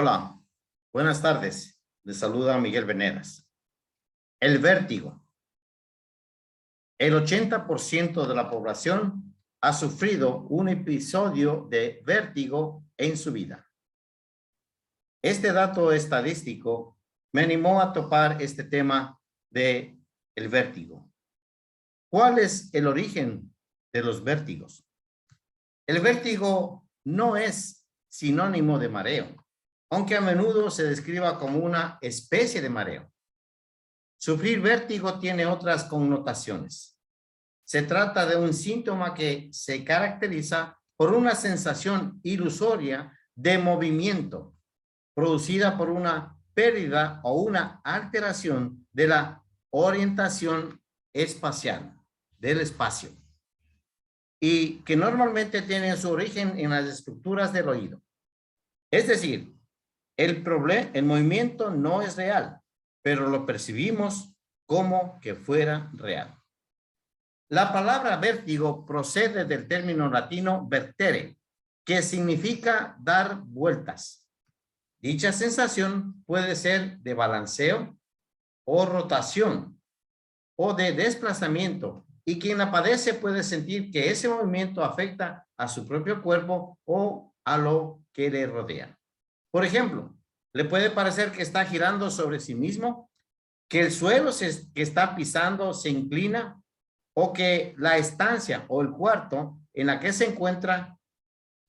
Hola, buenas tardes. Les saluda Miguel Venegas. El vértigo. El 80% de la población ha sufrido un episodio de vértigo en su vida. Este dato estadístico me animó a topar este tema de el vértigo. ¿Cuál es el origen de los vértigos? El vértigo no es sinónimo de mareo, aunque a menudo se describa como una especie de mareo. Sufrir vértigo tiene otras connotaciones. Se trata de un síntoma que se caracteriza por una sensación ilusoria de movimiento producida por una pérdida o una alteración de la orientación espacial del espacio y que normalmente tiene su origen en las estructuras del oído. Es decir, el movimiento no es real, pero lo percibimos como que fuera real. La palabra vértigo procede del término latino vertere, que significa dar vueltas. Dicha sensación puede ser de balanceo o rotación o de desplazamiento, y quien la padece puede sentir que ese movimiento afecta a su propio cuerpo o a lo que le rodea. Por ejemplo, le puede parecer que está girando sobre sí mismo, que el suelo que está pisando se inclina o que la estancia o el cuarto en la que se encuentra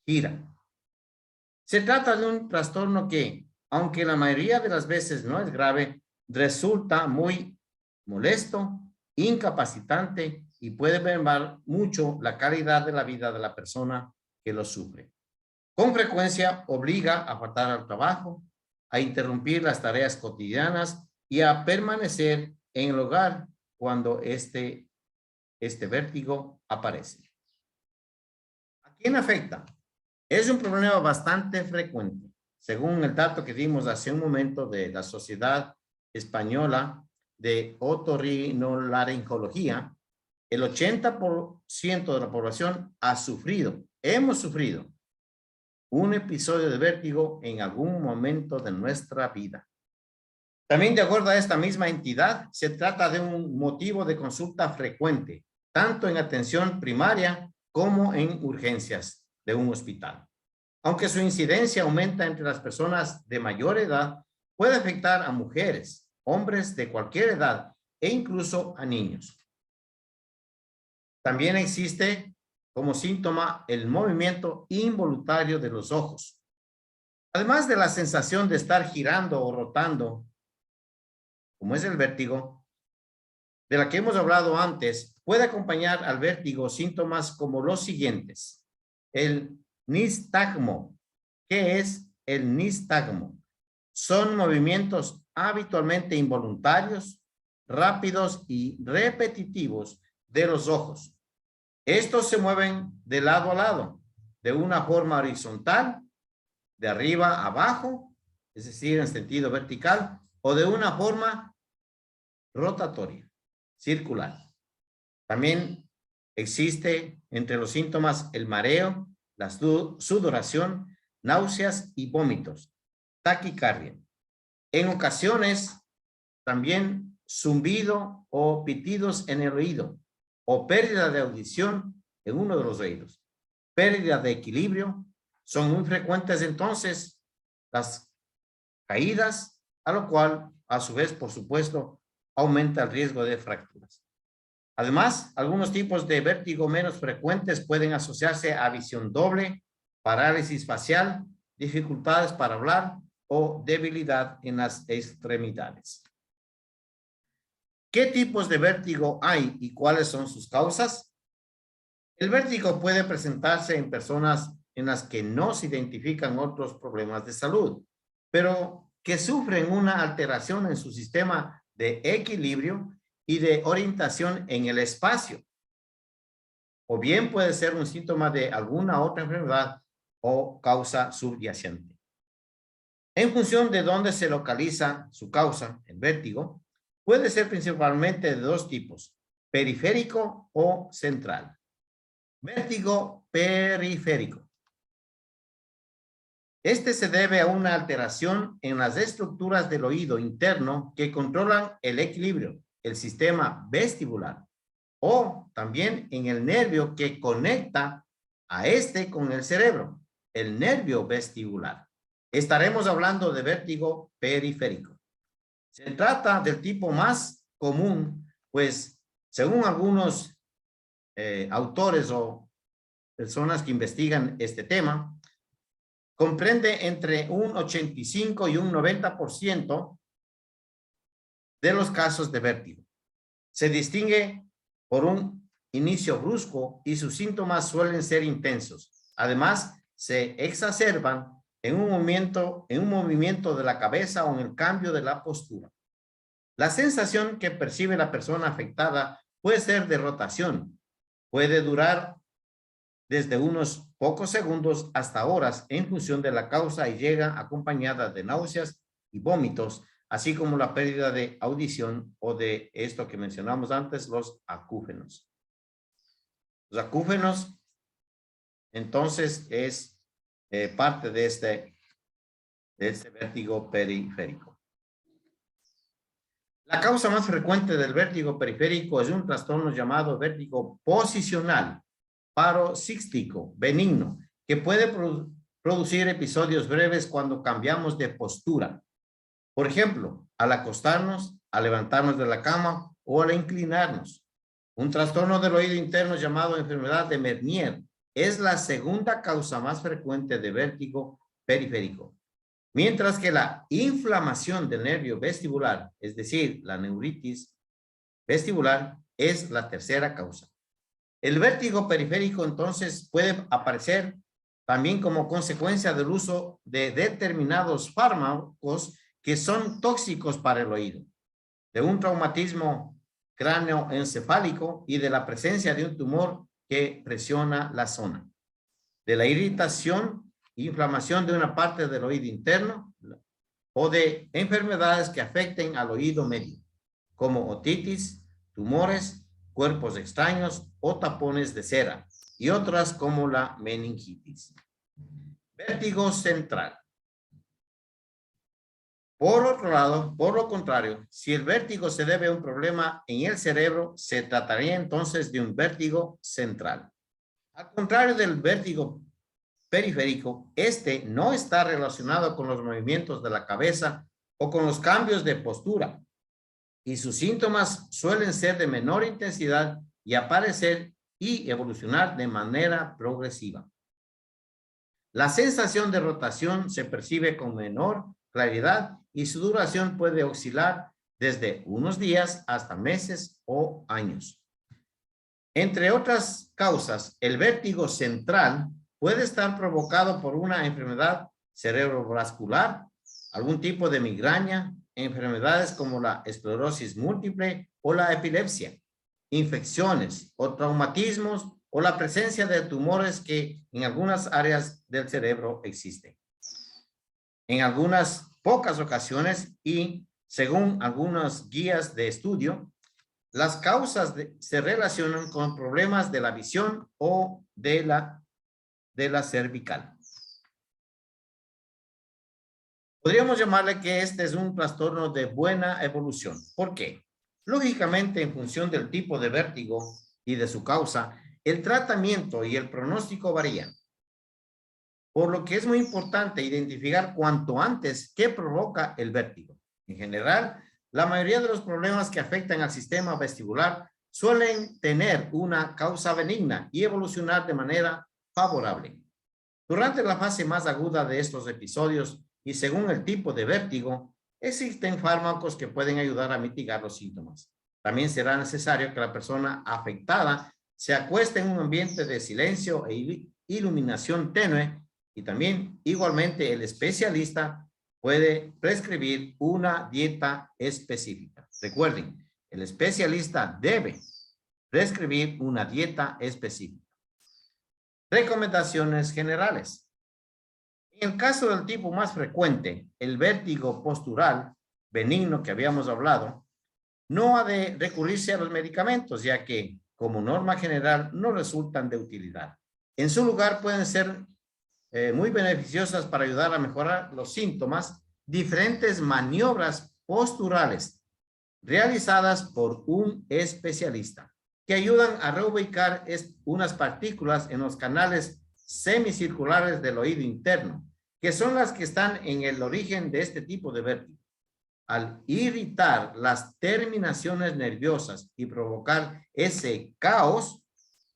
gira. Se trata de un trastorno que, aunque la mayoría de las veces no es grave, resulta muy molesto, incapacitante y puede mermar mucho la calidad de la vida de la persona que lo sufre. Con frecuencia obliga a faltar al trabajo, a interrumpir las tareas cotidianas y a permanecer en el hogar cuando este vértigo aparece. ¿A quién afecta? Es un problema bastante frecuente. Según el dato que dimos hace un momento de la Sociedad Española de Otorrinolaringología, el 80% de la población ha sufrido, hemos sufrido un episodio de vértigo en algún momento de nuestra vida. También, de acuerdo a esta misma entidad, se trata de un motivo de consulta frecuente, tanto en atención primaria como en urgencias de un hospital. Aunque su incidencia aumenta entre las personas de mayor edad, puede afectar a mujeres, hombres de cualquier edad e incluso a niños. También existe como síntoma el movimiento involuntario de los ojos. Además de la sensación de estar girando o rotando, como es el vértigo, de la que hemos hablado antes, puede acompañar al vértigo síntomas como los siguientes. El nistagmo. ¿Qué es el nistagmo? Son movimientos habitualmente involuntarios, rápidos y repetitivos de los ojos. Estos se mueven de lado a lado, de una forma horizontal, de arriba a abajo, es decir, en sentido vertical, o de una forma rotatoria, circular. También existe entre los síntomas el mareo, la sudoración, náuseas y vómitos, taquicardia. En ocasiones, también zumbido o pitidos en el oído, o pérdida de audición en uno de los oídos. Pérdida de equilibrio. Son muy frecuentes entonces las caídas, a lo cual, a su vez, por supuesto, aumenta el riesgo de fracturas. Además, algunos tipos de vértigo menos frecuentes pueden asociarse a visión doble, parálisis facial, dificultades para hablar o debilidad en las extremidades. ¿Qué tipos de vértigo hay y cuáles son sus causas? El vértigo puede presentarse en personas en las que no se identifican otros problemas de salud, pero que sufren una alteración en su sistema de equilibrio y de orientación en el espacio. O bien puede ser un síntoma de alguna otra enfermedad o causa subyacente. En función de dónde se localiza su causa, el vértigo, puede ser principalmente de dos tipos, periférico o central. Vértigo periférico. Este se debe a una alteración en las estructuras del oído interno que controlan el equilibrio, el sistema vestibular, o también en el nervio que conecta a este con el cerebro, el nervio vestibular. Estaremos hablando de vértigo periférico. Se trata del tipo más común, pues según algunos autores o personas que investigan este tema, comprende entre un 85 y un 90% de los casos de vértigo. Se distingue por un inicio brusco y sus síntomas suelen ser intensos. Además, se exacerban en un movimiento de la cabeza o en el cambio de la postura. La sensación que percibe la persona afectada puede ser de rotación. Puede durar desde unos pocos segundos hasta horas en función de la causa y llega acompañada de náuseas y vómitos, así como la pérdida de audición o de esto que mencionamos antes, los acúfenos. Los acúfenos, entonces, es parte de este vértigo periférico. La causa más frecuente del vértigo periférico es un trastorno llamado vértigo posicional, paroxístico, benigno, que puede producir episodios breves cuando cambiamos de postura. Por ejemplo, al acostarnos, al levantarnos de la cama o al inclinarnos. Un trastorno del oído interno llamado enfermedad de Meniere es la segunda causa más frecuente de vértigo periférico. Mientras que la inflamación del nervio vestibular, es decir, la neuritis vestibular, es la tercera causa. El vértigo periférico entonces puede aparecer también como consecuencia del uso de determinados fármacos que son tóxicos para el oído, de un traumatismo cráneoencefálico y de la presencia de un tumor que presiona la zona, de la irritación e inflamación de una parte del oído interno o de enfermedades que afecten al oído medio, como otitis, tumores, cuerpos extraños o tapones de cera, y otras como la meningitis. Vértigo central. Por otro lado, por lo contrario, si el vértigo se debe a un problema en el cerebro, se trataría entonces de un vértigo central. Al contrario del vértigo periférico, este no está relacionado con los movimientos de la cabeza o con los cambios de postura, y sus síntomas suelen ser de menor intensidad y aparecer y evolucionar de manera progresiva. La sensación de rotación se percibe con menor claridad y su duración puede oscilar desde unos días hasta meses o años. Entre otras causas, el vértigo central puede estar provocado por una enfermedad cerebrovascular, algún tipo de migraña, enfermedades como la esclerosis múltiple o la epilepsia, infecciones o traumatismos o la presencia de tumores que en algunas áreas del cerebro existen. En algunas pocas ocasiones y según algunas guías de estudio, las causas se relacionan con problemas de la visión o de la cervical. Podríamos llamarle que este es un trastorno de buena evolución. ¿Por qué? Lógicamente, en función del tipo de vértigo y de su causa, el tratamiento y el pronóstico varían. Por lo que es muy importante identificar cuanto antes qué provoca el vértigo. En general, la mayoría de los problemas que afectan al sistema vestibular suelen tener una causa benigna y evolucionar de manera favorable. Durante la fase más aguda de estos episodios y según el tipo de vértigo, existen fármacos que pueden ayudar a mitigar los síntomas. También será necesario que la persona afectada se acueste en un ambiente de silencio e iluminación tenue, y también igualmente el especialista puede prescribir una dieta específica. Recuerden, el especialista debe prescribir una dieta específica. Recomendaciones generales. En el caso del tipo más frecuente, el vértigo postural benigno que habíamos hablado, no ha de recurrirse a los medicamentos, ya que, como norma general, no resultan de utilidad. En su lugar pueden ser muy beneficiosas para ayudar a mejorar los síntomas, diferentes maniobras posturales realizadas por un especialista que ayudan a reubicar unas partículas en los canales semicirculares del oído interno, que son las que están en el origen de este tipo de vértigo. Al irritar las terminaciones nerviosas y provocar ese caos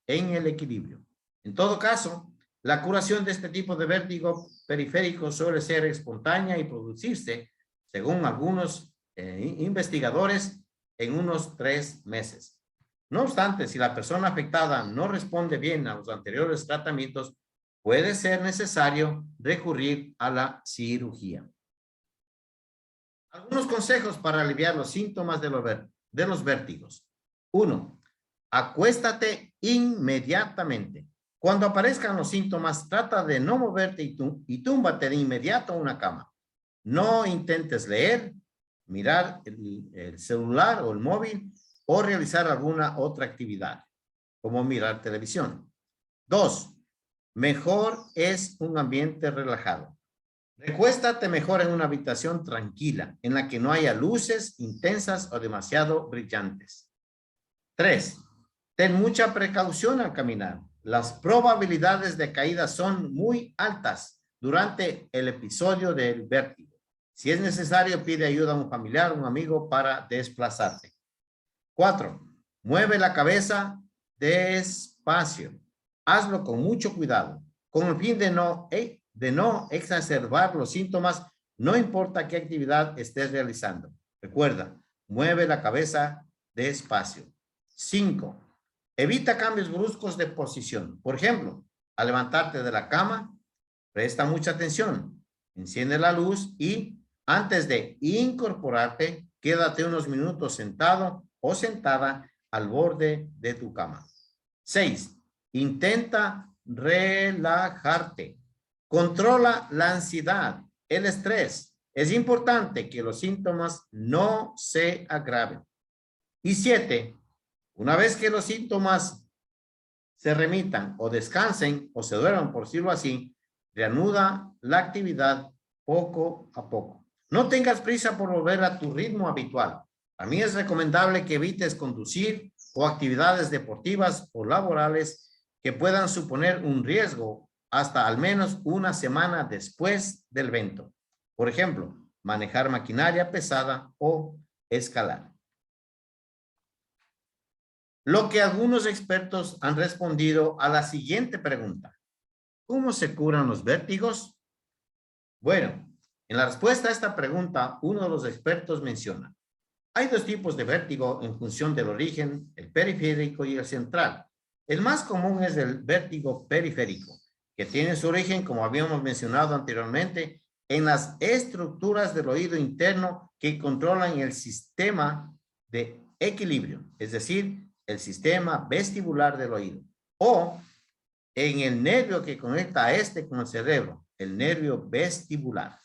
en el equilibrio. En todo caso, la curación de este tipo de vértigo periférico suele ser espontánea y producirse, según algunos investigadores, en unos 3 meses. No obstante, si la persona afectada no responde bien a los anteriores tratamientos, puede ser necesario recurrir a la cirugía. Algunos consejos para aliviar los síntomas de los vértigos. 1. Acuéstate inmediatamente. Cuando aparezcan los síntomas, trata de no moverte y túmbate de inmediato a una cama. No intentes leer, mirar el celular o el móvil o realizar alguna otra actividad, como mirar televisión. 2. Mejor es un ambiente relajado. Recuéstate mejor en una habitación tranquila, en la que no haya luces intensas o demasiado brillantes. 3. Ten mucha precaución al caminar. Las probabilidades de caída son muy altas durante el episodio del vértigo. Si es necesario, pide ayuda a un familiar o un amigo para desplazarte. 4. Mueve la cabeza despacio. Hazlo con mucho cuidado, con el fin de no exacerbar los síntomas, no importa qué actividad estés realizando. Recuerda, mueve la cabeza despacio. 5. Evita cambios bruscos de posición. Por ejemplo, al levantarte de la cama, presta mucha atención. Enciende la luz y antes de incorporarte, quédate unos minutos sentado o sentada al borde de tu cama. 6. Intenta relajarte. Controla la ansiedad, el estrés. Es importante que los síntomas no se agraven. Y 7. Una vez que los síntomas se remitan o descansen o se duerman, por decirlo así, reanuda la actividad poco a poco. No tengas prisa por volver a tu ritmo habitual. A mí es recomendable que evites conducir o actividades deportivas o laborales que puedan suponer un riesgo hasta al menos una semana después del evento. Por ejemplo, manejar maquinaria pesada o escalar. Lo que algunos expertos han respondido a la siguiente pregunta. ¿Cómo se curan los vértigos? Bueno, en la respuesta a esta pregunta, uno de los expertos menciona: hay 2 tipos de vértigo en función del origen, el periférico y el central. El más común es el vértigo periférico, que tiene su origen, como habíamos mencionado anteriormente, en las estructuras del oído interno que controlan el sistema de equilibrio, es decir, el sistema vestibular del oído, o en el nervio que conecta a este con el cerebro, el nervio vestibular.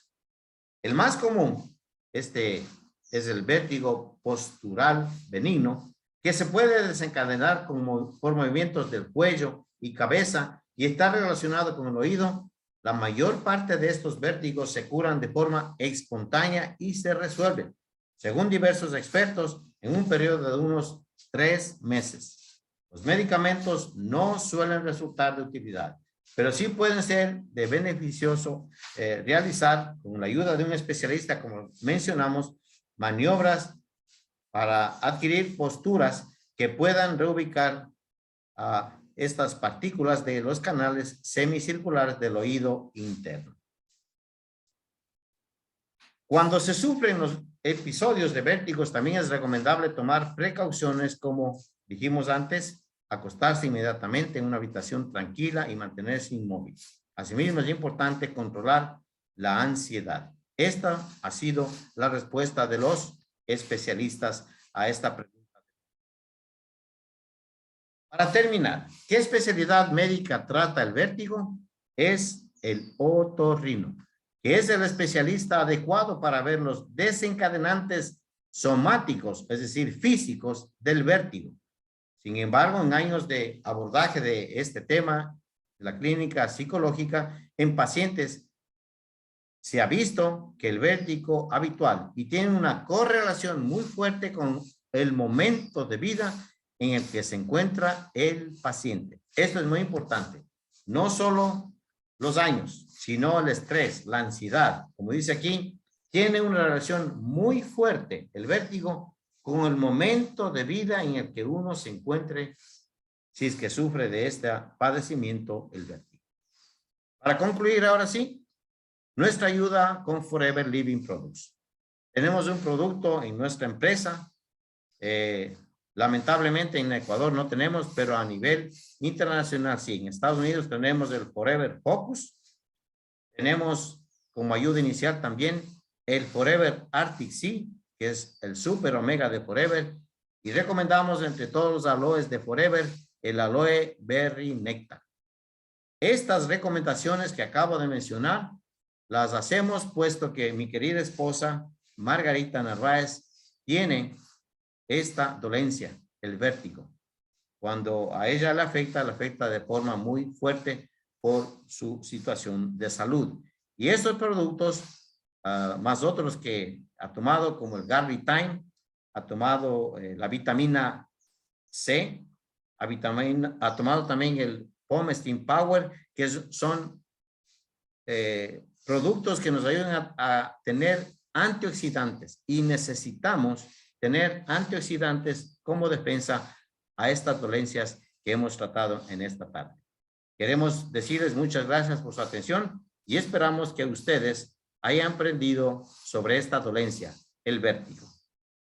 El más común, es el vértigo postural benigno, que se puede desencadenar por movimientos del cuello y cabeza y está relacionado con el oído. La mayor parte de estos vértigos se curan de forma espontánea y se resuelven, según diversos expertos, en un periodo de unos 3 meses. Los medicamentos no suelen resultar de utilidad, pero sí pueden ser de beneficioso realizar, con la ayuda de un especialista, como mencionamos, maniobras para adquirir posturas que puedan reubicar a estas partículas de los canales semicirculares del oído interno. Cuando se sufren los episodios de vértigos, también es recomendable tomar precauciones, como dijimos antes, acostarse inmediatamente en una habitación tranquila y mantenerse inmóvil. Asimismo, es importante controlar la ansiedad. Esta ha sido la respuesta de los especialistas a esta pregunta. Para terminar, ¿qué especialidad médica trata el vértigo? Es el otorrino, que es el especialista adecuado para ver los desencadenantes somáticos, es decir, físicos del vértigo. Sin embargo, en años de abordaje de este tema, la clínica psicológica, en pacientes se ha visto que el vértigo habitual y tiene una correlación muy fuerte con el momento de vida en el que se encuentra el paciente. Esto es muy importante. No solo los años, sino el estrés, la ansiedad. Como dice aquí, tiene una relación muy fuerte, el vértigo, con el momento de vida en el que uno se encuentre, si es que sufre de este padecimiento, el vértigo. Para concluir, ahora sí, nuestra ayuda con Forever Living Products. Tenemos un producto en nuestra empresa. Lamentablemente en Ecuador no tenemos, pero a nivel internacional sí. En Estados Unidos tenemos el Forever Focus. Tenemos como ayuda inicial también el Forever Arctic Sea, que es el super omega de Forever. Y recomendamos entre todos los aloes de Forever el aloe berry nectar. Estas recomendaciones que acabo de mencionar las hacemos puesto que mi querida esposa Margarita Narváez tiene esta dolencia, el vértigo. Cuando a ella le afecta de forma muy fuerte por su situación de salud. Y estos productos, más otros que ha tomado, como el Garvey Time, ha tomado la vitamina C, ha tomado también el Pomestin Power, que son productos que nos ayudan a tener antioxidantes y necesitamos tener antioxidantes como defensa a estas dolencias que hemos tratado en esta tarde. Queremos decirles muchas gracias por su atención y esperamos que ustedes hayan aprendido sobre esta dolencia, el vértigo.